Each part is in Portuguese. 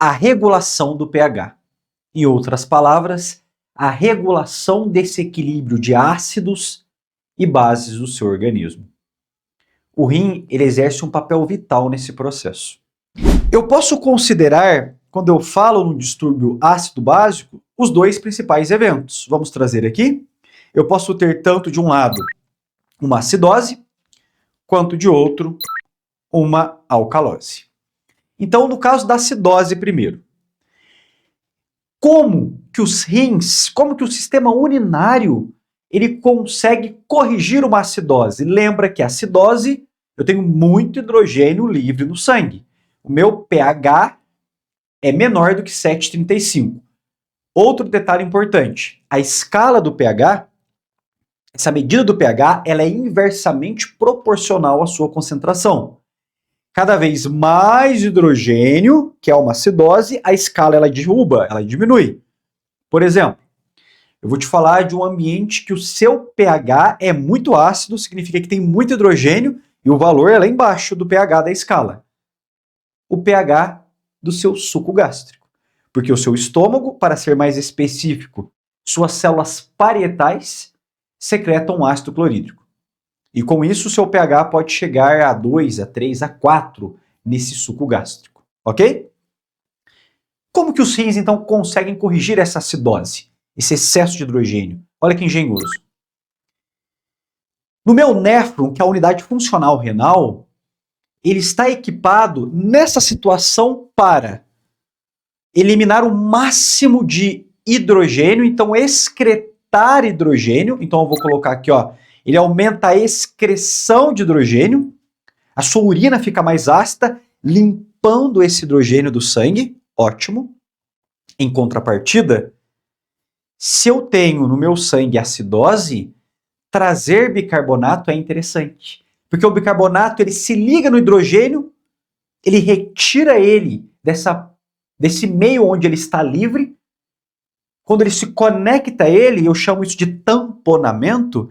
a regulação do pH. Em outras palavras, a regulação desse equilíbrio de ácidos e bases do seu organismo. O rim, ele exerce um papel vital nesse processo. Eu posso considerar, quando eu falo num distúrbio ácido-básico, os dois principais eventos. Vamos trazer aqui. Eu posso ter tanto de um lado uma acidose, quanto de outro uma alcalose. Então, no caso da acidose primeiro, como que os rins, como que o sistema urinário, ele consegue corrigir uma acidose? Lembra que a acidose, eu tenho muito hidrogênio livre no sangue. O meu pH é menor do que 7,35. Outro detalhe importante, a escala do pH, essa medida do pH, ela é inversamente proporcional à sua concentração. Cada vez mais hidrogênio, que é uma acidose, a escala ela derruba, ela diminui. Por exemplo, eu vou te falar de um ambiente que o seu pH é muito ácido, significa que tem muito hidrogênio e o valor é lá embaixo do pH da escala. O pH do seu suco gástrico. Porque o seu estômago, para ser mais específico, suas células parietais secretam ácido clorídrico. E com isso, o seu pH pode chegar a 2, a 3, a 4 nesse suco gástrico, ok? Como que os rins, então, conseguem corrigir essa acidose, esse excesso de hidrogênio? Olha que engenhoso. No meu néfron, que é a unidade funcional renal, ele está equipado nessa situação para eliminar o máximo de hidrogênio, então excretar hidrogênio. Então eu vou colocar aqui, ó, ele aumenta a excreção de hidrogênio, a sua urina fica mais ácida, limpando esse hidrogênio do sangue, ótimo. Em contrapartida, se eu tenho no meu sangue acidose, trazer bicarbonato é interessante, porque o bicarbonato ele se liga no hidrogênio, ele retira ele desse meio onde ele está livre. Quando ele se conecta a ele, eu chamo isso de tamponamento,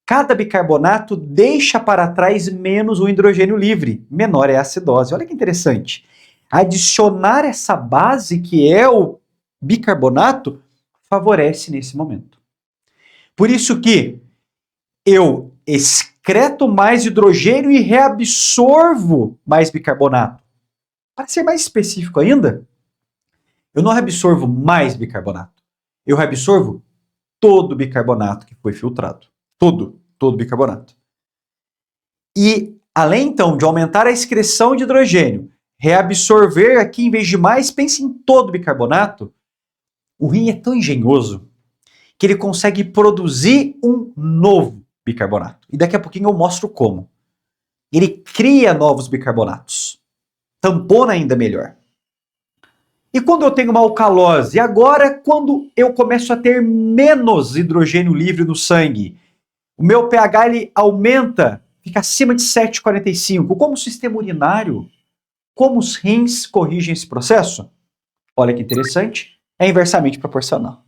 cada bicarbonato deixa para trás menos o hidrogênio livre, menor é a acidose. Olha que interessante. Adicionar essa base, que é o bicarbonato, favorece nesse momento. Por isso que eu excreto mais hidrogênio e reabsorvo mais bicarbonato. Para ser mais específico ainda, eu não reabsorvo mais bicarbonato. Eu reabsorvo todo o bicarbonato que foi filtrado. Todo bicarbonato. E, além, então, de aumentar a excreção de hidrogênio, reabsorver aqui, em vez de mais, pense em todo o bicarbonato, o rim é tão engenhoso que ele consegue produzir um novo bicarbonato. E daqui a pouquinho eu mostro como. Ele cria novos bicarbonatos. Tampona ainda melhor. E quando eu tenho uma alcalose? E agora, quando eu começo a ter menos hidrogênio livre no sangue, o meu pH ele aumenta, fica acima de 7,45. Como o sistema urinário, como os rins corrigem esse processo? Olha que interessante, é inversamente proporcional.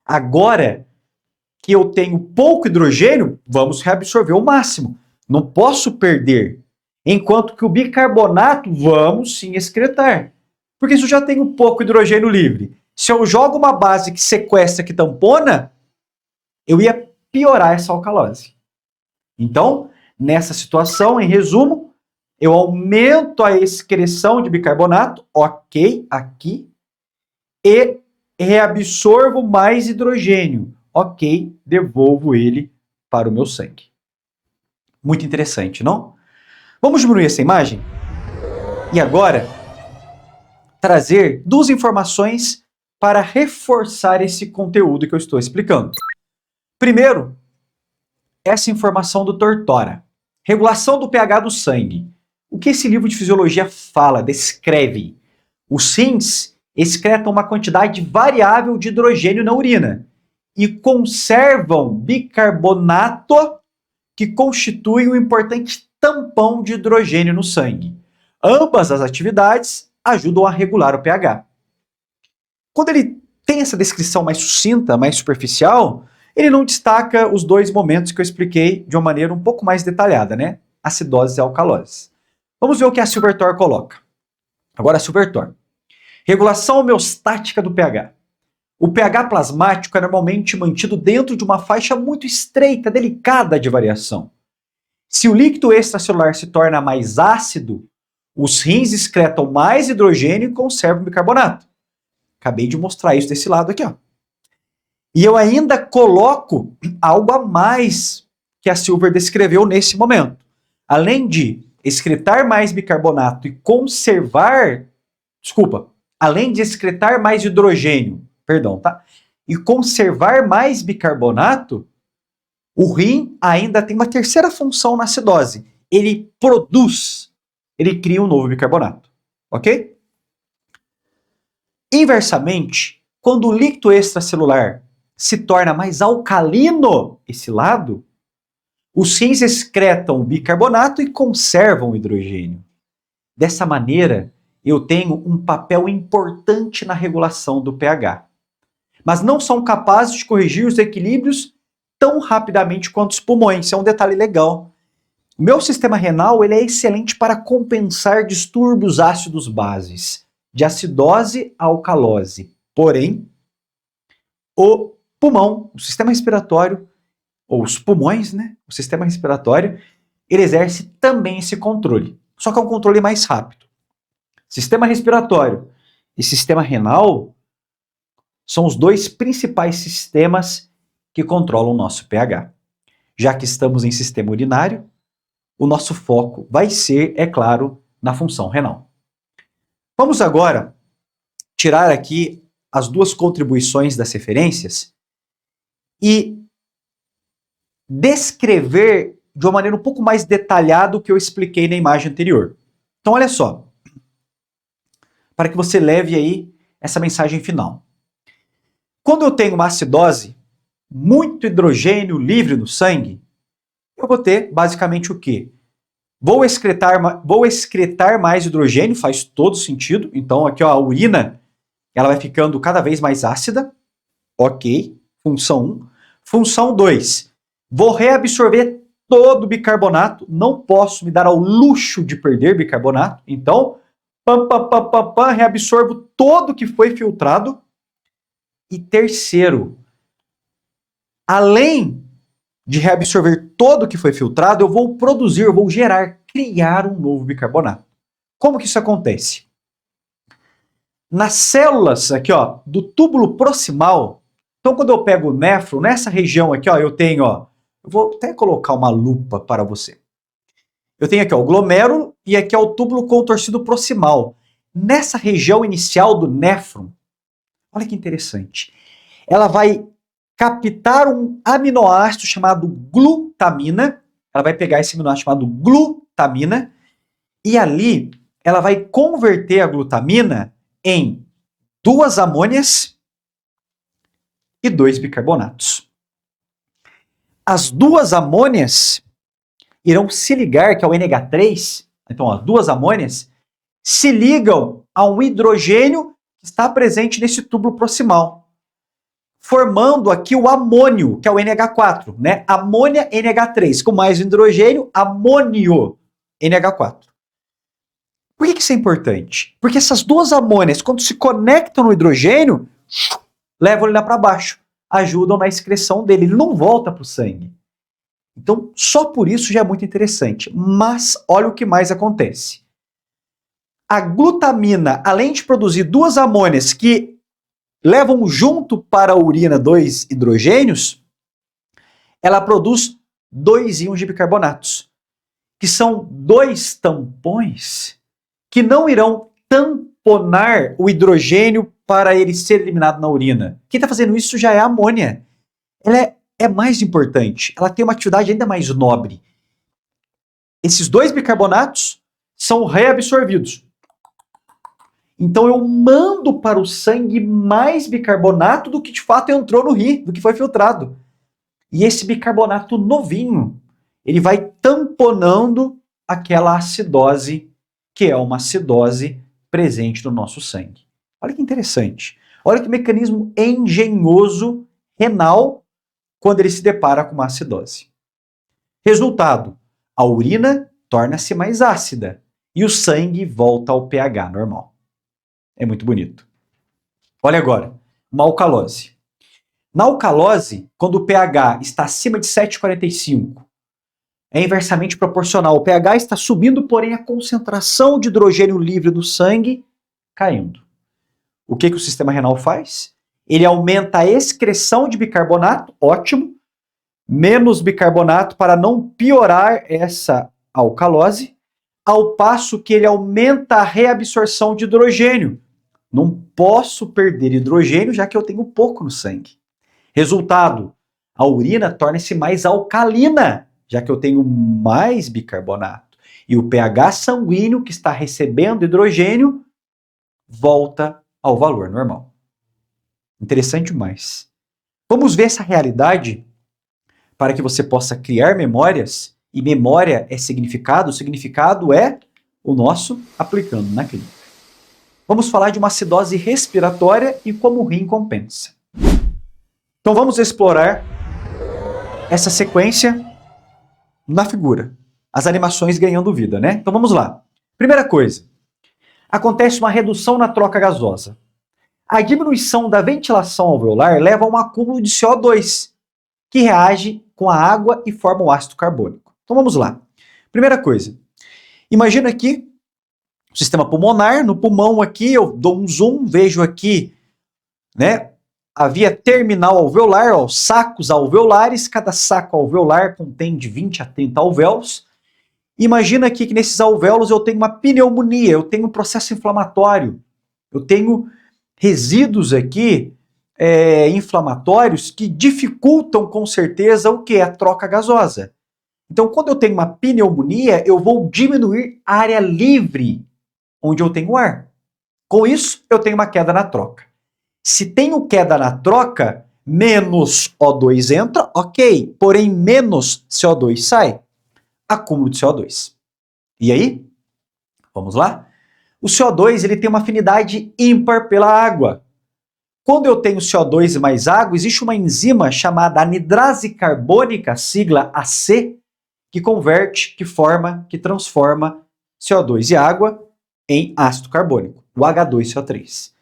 Agora que eu tenho pouco hidrogênio, vamos reabsorver o máximo. Não posso perder. Enquanto que o bicarbonato, vamos sim excretar. Porque isso já tem um pouco hidrogênio livre. Se eu jogo uma base que sequestra, que tampona, eu ia piorar essa alcalose. Então, nessa situação, em resumo, eu aumento a excreção de bicarbonato, ok, aqui, e reabsorvo mais hidrogênio, ok, devolvo ele para o meu sangue. Muito interessante, não? Vamos diminuir essa imagem? E agora, trazer duas informações para reforçar esse conteúdo que eu estou explicando. Primeiro, essa informação do Tortora. Regulação do pH do sangue. O que esse livro de fisiologia fala, descreve? Os rins excretam uma quantidade variável de hidrogênio na urina e conservam bicarbonato que constitui um importante tampão de hidrogênio no sangue. Ambas as atividades ajudam a regular o pH. Quando ele tem essa descrição mais sucinta, mais superficial, ele não destaca os dois momentos que eu expliquei de uma maneira um pouco mais detalhada, né? Acidose e alcalose. Vamos ver o que a Silvertor coloca. Agora, a Silvertor. Regulação homeostática do pH. O pH plasmático é normalmente mantido dentro de uma faixa muito estreita, delicada de variação. Se o líquido extracelular se torna mais ácido, os rins excretam mais hidrogênio e conservam o bicarbonato. Acabei de mostrar isso desse lado aqui, ó. E eu ainda coloco algo a mais que a Silver descreveu nesse momento. Além de excretar mais bicarbonato e conservar... Desculpa. Além de excretar mais hidrogênio, tá? E conservar mais bicarbonato, o rim ainda tem uma terceira função na acidose. Ele produz, ele cria um novo bicarbonato, ok? Inversamente, quando o líquido extracelular se torna mais alcalino, esse lado, os rins excretam o bicarbonato e conservam o hidrogênio. Dessa maneira, eu tenho um papel importante na regulação do pH. Mas não são capazes de corrigir os equilíbrios tão rapidamente quanto os pulmões. Isso é um detalhe legal. O meu sistema renal ele é excelente para compensar distúrbios ácidos-bases, de acidose a alcalose. Porém, o pulmão, o sistema respiratório, ou os pulmões, né? O sistema respiratório, ele exerce também esse controle. Só que é um controle mais rápido. Sistema respiratório e sistema renal são os dois principais sistemas que controlam o nosso pH. Já que estamos em sistema urinário, o nosso foco vai ser, é claro, na função renal. Vamos agora tirar aqui as duas contribuições das referências e descrever de uma maneira um pouco mais detalhada o que eu expliquei na imagem anterior. Então, olha só, para que você leve aí essa mensagem final. Quando eu tenho uma acidose, muito hidrogênio livre no sangue, eu vou ter basicamente o quê? Vou excretar mais hidrogênio, faz todo sentido. Então aqui ó, a urina ela vai ficando cada vez mais ácida. Ok, função 1. Função 2, vou reabsorver todo o bicarbonato. Não posso me dar ao luxo de perder bicarbonato. Então, reabsorvo todo que foi filtrado. E terceiro, além de reabsorver todo que foi filtrado, eu vou produzir, eu vou gerar, criar um novo bicarbonato. Como que isso acontece? Nas células aqui, ó, do túbulo proximal, então quando eu pego o néfron, nessa região aqui, ó, eu tenho, ó, eu vou até colocar uma lupa para você. Eu tenho aqui, ó, o glomérulo e aqui é o túbulo contorcido proximal. Nessa região inicial do néfron, olha que interessante, ela vai captar um aminoácido chamado glutamina. Ela vai pegar esse aminoácido chamado glutamina e ali ela vai converter a glutamina em 2 amônias e 2 bicarbonatos. As 2 amônias irão se ligar, que é o NH3, então ó, 2 amônias, se ligam a um hidrogênio que está presente nesse túbulo proximal, formando aqui o amônio, que é o NH4, né? Amônia NH3, com mais hidrogênio, amônio NH4. Por que isso é importante? Porque essas 2 amônias, quando se conectam no hidrogênio, levam ele lá para baixo, ajudam na excreção dele, ele não volta para o sangue. Então, só por isso já é muito interessante. Mas olha o que mais acontece. A glutamina, além de produzir 2 amônias que levam junto para a urina 2 hidrogênios, ela produz 2 íons de bicarbonatos, que são 2 tampões que não irão tamponar o hidrogênio para ele ser eliminado na urina. Quem está fazendo isso já é a amônia. Ela é mais importante, ela tem uma atividade ainda mais nobre. Esses 2 bicarbonatos são reabsorvidos. Então eu mando para o sangue mais bicarbonato do que de fato entrou no rim, do que foi filtrado. E esse bicarbonato novinho, ele vai tamponando aquela acidose, que é uma acidose presente no nosso sangue. Olha que interessante. Olha que mecanismo engenhoso renal quando ele se depara com uma acidose. Resultado, a urina torna-se mais ácida e o sangue volta ao pH normal. É muito bonito. Olha agora, uma alcalose. Na alcalose, quando o pH está acima de 7,45, é inversamente proporcional. O pH está subindo, porém a concentração de hidrogênio livre do sangue caindo. O que o sistema renal faz? Ele aumenta a excreção de bicarbonato, ótimo, menos bicarbonato para não piorar essa alcalose, ao passo que ele aumenta a reabsorção de hidrogênio. Não posso perder hidrogênio, já que eu tenho pouco no sangue. Resultado, a urina torna-se mais alcalina, já que eu tenho mais bicarbonato. E o pH sanguíneo que está recebendo hidrogênio volta ao valor normal. Interessante demais. Vamos ver essa realidade para que você possa criar memórias. E memória é significado, o significado é o nosso aplicando na clínica. Vamos falar de uma acidose respiratória e como o rim compensa. Então vamos explorar essa sequência na figura. As animações ganhando vida, né? Então vamos lá. Primeira coisa, acontece uma redução na troca gasosa. A diminuição da ventilação alveolar leva a um acúmulo de CO2, que reage com a água e forma o ácido carbônico. Então vamos lá. Primeira coisa, imagina aqui o sistema pulmonar, no pulmão aqui, eu dou um zoom, vejo aqui, né, a via terminal alveolar, ó, sacos alveolares, cada saco alveolar contém de 20 a 30 alvéolos. Imagina aqui que nesses alvéolos eu tenho uma pneumonia, eu tenho um processo inflamatório, eu tenho resíduos aqui inflamatórios que dificultam com certeza o que? A troca gasosa. Então, quando eu tenho uma pneumonia, eu vou diminuir a área livre onde eu tenho ar. Com isso, eu tenho uma queda na troca. Se tenho queda na troca, menos O2 entra, ok, porém menos CO2 sai. Acúmulo de CO2. E aí? Vamos lá? O CO2 ele tem uma afinidade ímpar pela água. Quando eu tenho CO2 e mais água, existe uma enzima chamada anidrase carbônica, sigla AC, que converte, que forma, que transforma CO2 e água em ácido carbônico, o H2CO3.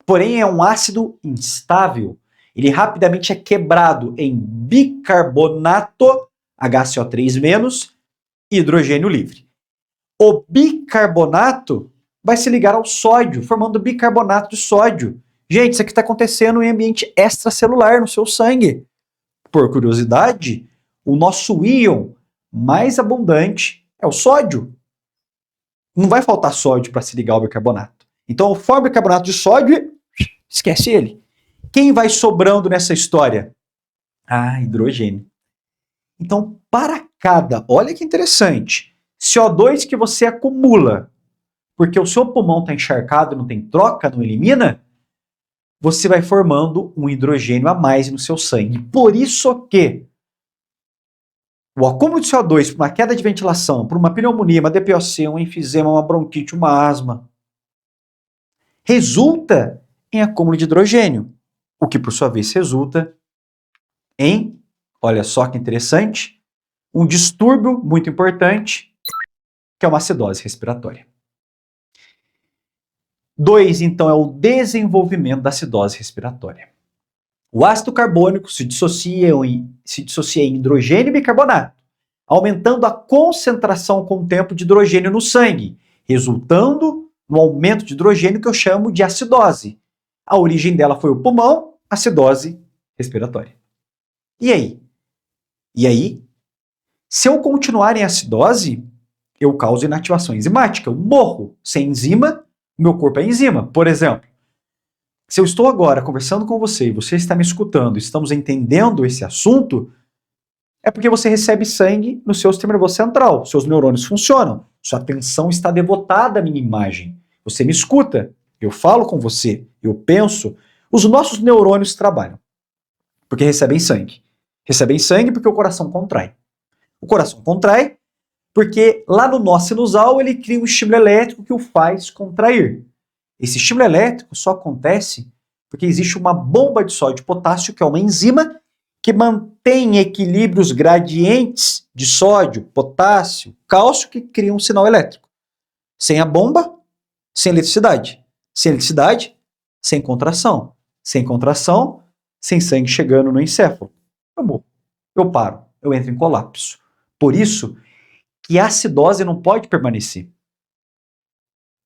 Porém, é um ácido instável. Ele rapidamente é quebrado em bicarbonato, HCO3-, e hidrogênio livre. O bicarbonato vai se ligar ao sódio, formando bicarbonato de sódio. Gente, isso aqui está acontecendo em ambiente extracelular, no seu sangue. Por curiosidade, o nosso íon mais abundante é o sódio. Não vai faltar sódio para se ligar ao bicarbonato. Então, eu formo bicarbonato de sódio e esquece ele. Quem vai sobrando nessa história? Ah, hidrogênio. Então, para cada, olha que interessante, CO2 que você acumula, porque o seu pulmão está encharcado, não tem troca, não elimina, você vai formando um hidrogênio a mais no seu sangue. Por isso que o acúmulo de CO2 por uma queda de ventilação, por uma pneumonia, uma DPOC, um enfisema, uma bronquite, uma asma, resulta em acúmulo de hidrogênio, o que por sua vez resulta em, olha só que interessante, um distúrbio muito importante, que é uma acidose respiratória. 2, então, é o desenvolvimento da acidose respiratória. O ácido carbônico se dissocia em hidrogênio e bicarbonato, aumentando a concentração com o tempo de hidrogênio no sangue, resultando no aumento de hidrogênio que eu chamo de acidose. A origem dela foi o pulmão, acidose respiratória. E aí? E aí? Se eu continuar em acidose, eu causo inativação enzimática, eu morro. Sem enzima, meu corpo é enzima. Por exemplo, se eu estou agora conversando com você e você está me escutando, estamos entendendo esse assunto, é porque você recebe sangue no seu sistema nervoso central, seus neurônios funcionam, sua atenção está devotada à minha imagem. Você me escuta, eu falo com você, eu penso, os nossos neurônios trabalham, porque recebem sangue. Recebem sangue porque o coração contrai. O coração contrai porque lá no nó sinusal ele cria um estímulo elétrico que o faz contrair. Esse estímulo elétrico só acontece porque existe uma bomba de sódio e potássio, que é uma enzima que mantém equilíbrios gradientes de sódio, potássio, cálcio, que cria um sinal elétrico. Sem a bomba, sem eletricidade. Sem eletricidade, sem contração. Sem contração, sem sangue chegando no encéfalo. Eu morro. Eu paro. Eu entro em colapso. Por isso que a acidose não pode permanecer.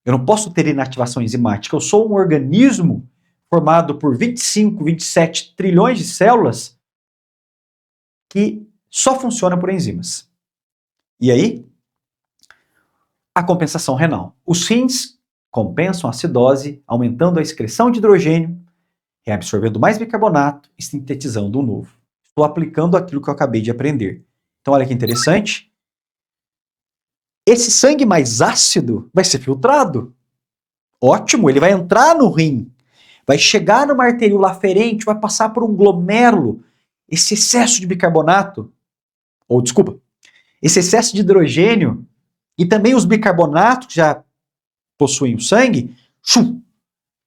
Eu não posso ter inativação enzimática. Eu sou um organismo formado por 25, 27 trilhões de células que só funciona por enzimas. E aí, a compensação renal. Os rins compensam a acidose, aumentando a excreção de hidrogênio, reabsorvendo mais bicarbonato e sintetizando um novo. Estou aplicando aquilo que eu acabei de aprender. Então, olha que interessante. Esse sangue mais ácido vai ser filtrado. Ótimo, ele vai entrar no rim, vai chegar numa arteríola aferente, vai passar por um glomérulo. Esse excesso de bicarbonato, ou desculpa, esse excesso de hidrogênio e também os bicarbonatos que já possuem o sangue,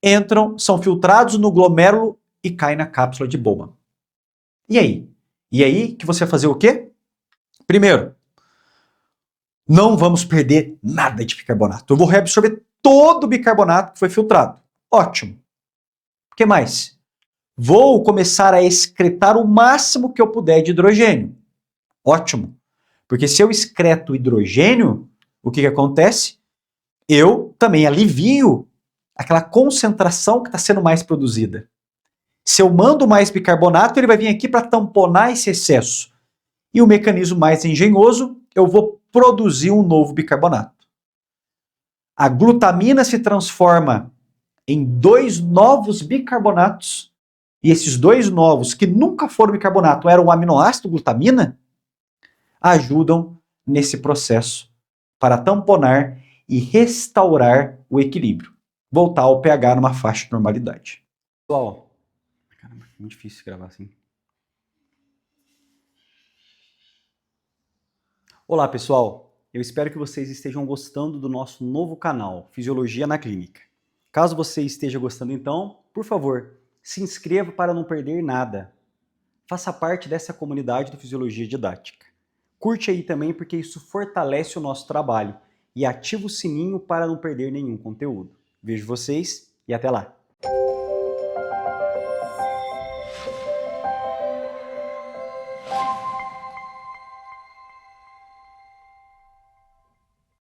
entram, são filtrados no glomérulo e caem na cápsula de Bowman. E aí? E aí que você vai fazer o quê? Primeiro, não vamos perder nada de bicarbonato. Eu vou reabsorver todo o bicarbonato que foi filtrado. Ótimo. O que mais? Vou começar a excretar o máximo que eu puder de hidrogênio. Ótimo. Porque se eu excreto hidrogênio, o que acontece? Eu também alivio aquela concentração que está sendo mais produzida. Se eu mando mais bicarbonato, ele vai vir aqui para tamponar esse excesso. E o mecanismo mais engenhoso, eu vou produzir um novo bicarbonato. A glutamina se transforma em 2 novos bicarbonatos, e esses 2 novos, que nunca foram bicarbonato, eram o aminoácido glutamina, ajudam nesse processo para tamponar e restaurar o equilíbrio. Voltar ao pH numa faixa de normalidade. Pessoal, caramba, é muito difícil gravar assim. Olá, pessoal. Eu espero que vocês estejam gostando do nosso novo canal, Fisiologia na Clínica. Caso você esteja gostando, então, por favor, se inscreva para não perder nada. Faça parte dessa comunidade do Fisiologia Didática. Curte aí também porque isso fortalece o nosso trabalho e ativa o sininho para não perder nenhum conteúdo. Vejo vocês e até lá!